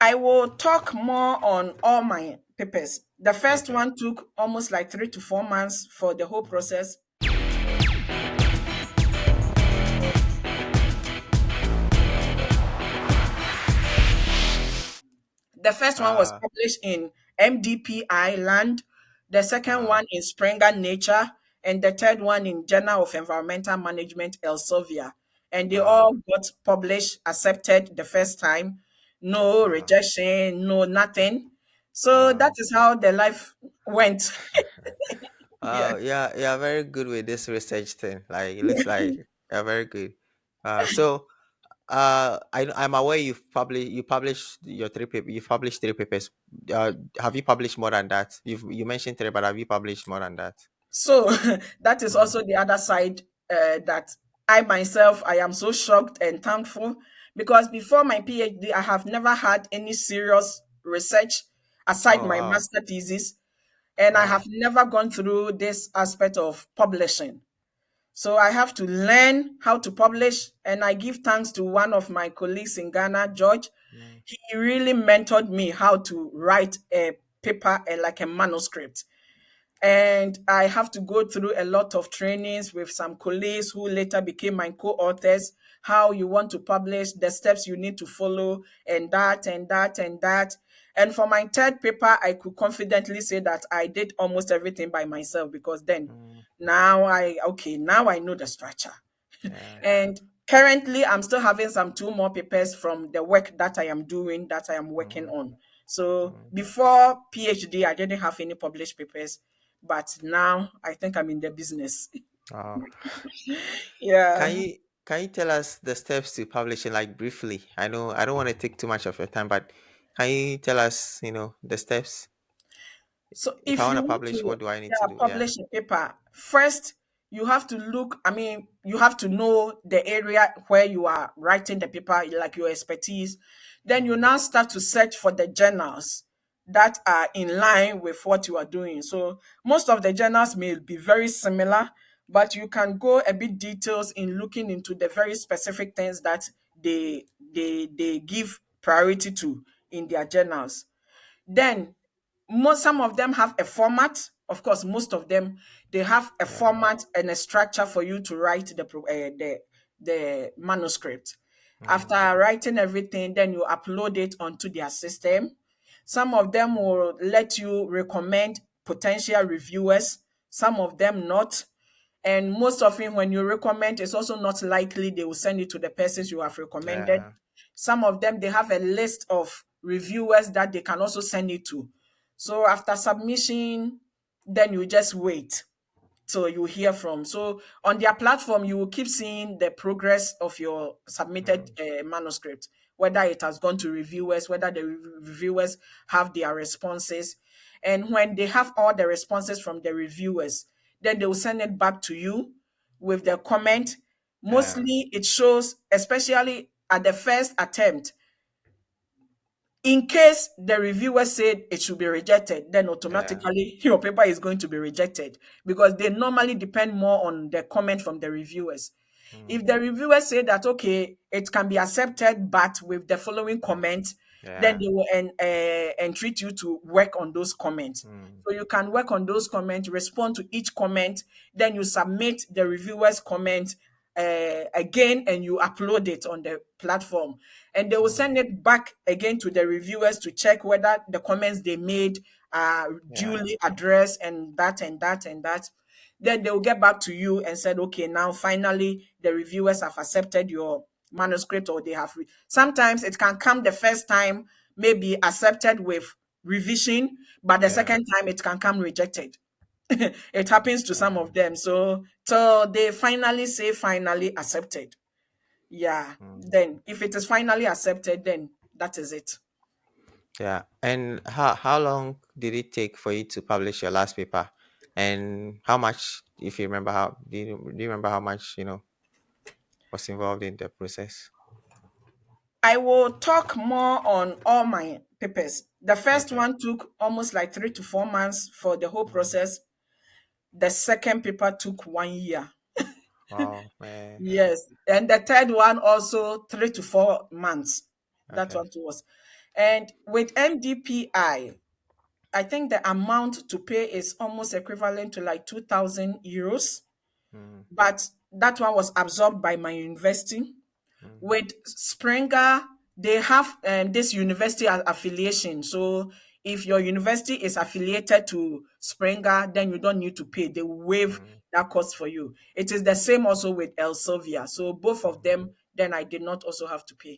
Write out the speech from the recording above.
I will talk more on all my papers. The first Okay. one took almost like 3 to 4 months for the whole Mm. process. The first one was Ah, published in MDPI Land, the second wow. one in Springer Nature, and the third one in Journal of Environmental Management Elsevier. And they Wow. all got published, accepted the first time. No Wow. rejection, no nothing. So that Wow. is how the life went. Yeah. Yeah, yeah, very good with this research thing. Like it looks like you're very good. So I'm aware you published your three paper you published three papers. Have you published more than that? You mentioned three, but have you published more than that? So that is Mm. also the other side that I myself I am so shocked and thankful because before my PhD I have never had any serious research aside Oh my wow. master thesis, and I have Wow. never gone through this aspect of publishing. So I have to learn how to publish, and I give thanks to one of my colleagues in Ghana, George. Mm. He really mentored me how to write a paper like a manuscript, and I have to go through a lot of trainings with some colleagues who later became my co-authors, how you want to publish, the steps you need to follow, and that and that and that. And for my third paper, I could confidently say that I did almost everything by myself because then Mm. now I know the structure. Yeah. And currently I'm still having some two more papers from the work that I am doing, that I am working Mm. on. So Mm. before PhD, I didn't have any published papers, but now I think I'm in the business. Wow. Yeah. Can you tell us the steps to publishing, like briefly? I know I don't want to take too much of your time, but can you tell us, the steps? So If I if want you to want publish, to, what do I need to yeah, do? Yeah. publish a paper, first you have to look, you have to know the area where you are writing the paper, like your expertise. Then you Mm. now start to search for the journals that are in line with what you are doing. So most of the journals may be very similar, but you can go a bit details in looking into the very specific things that they give priority to in their journals. Then some of them have a format. Of course, most of them they have a Yeah. format and a structure for you to write the manuscript. Mm. After writing everything, then you upload it onto their system. Some of them will let you recommend potential reviewers, some of them not. And most often, when you recommend, it's also not likely they will send it to the persons you have recommended. Yeah. Some of them, they have a list of reviewers that they can also send it to. So after submission, then you just wait till you hear from. So on their platform, you will keep seeing the progress of your submitted Mm. manuscript, whether it has gone to reviewers, whether the reviewers have their responses. And when they have all the responses from the reviewers, then they will send it back to you with the comment. Yeah. Mostly it shows, especially at the first attempt, in case the reviewer said it should be rejected, then Yeah. automatically your paper is going to be rejected because they normally depend more on the comment from the reviewers. Mm. If the reviewer say that okay, it can be accepted, but with the following comment, then Yeah. they will entreat you to work on those comments. Mm. So you can work on those comments, respond to each comment, then you submit the reviewer's comment again, and you upload it on the platform, and they will Mm. send it back again to the reviewers to check whether the comments they made are Yeah. duly addressed and that and that and that. Then they will get back to you and said, okay, now finally the reviewers have accepted your manuscript, or they have. Sometimes it can come the first time, maybe accepted with revision, but the Yeah. second time it can come rejected. It happens to some Yeah. of them. So they finally say finally accepted. Yeah. Mm. Then if it is finally accepted, then that is it. Yeah. And how long did it take for you to publish your last paper? And how much, if you remember, how do you remember how much was involved in the process? I will talk more on all my papers. The first Okay. one took almost like 3 to 4 months for the whole Mm. process. The second paper took 1 year. Oh man. Yes. And the third one also 3 to 4 months. That Okay. one too was. And with I think the amount to pay is almost equivalent to like 2,000 euros, Mm, but that one was absorbed by my university. mm, With Springer, they have this university affiliation. So if your university is affiliated to Springer, then you don't need to pay. They will waive mm, that cost for you. It is the same also with Elsevier. So both of mm. them, then I did not also have to pay.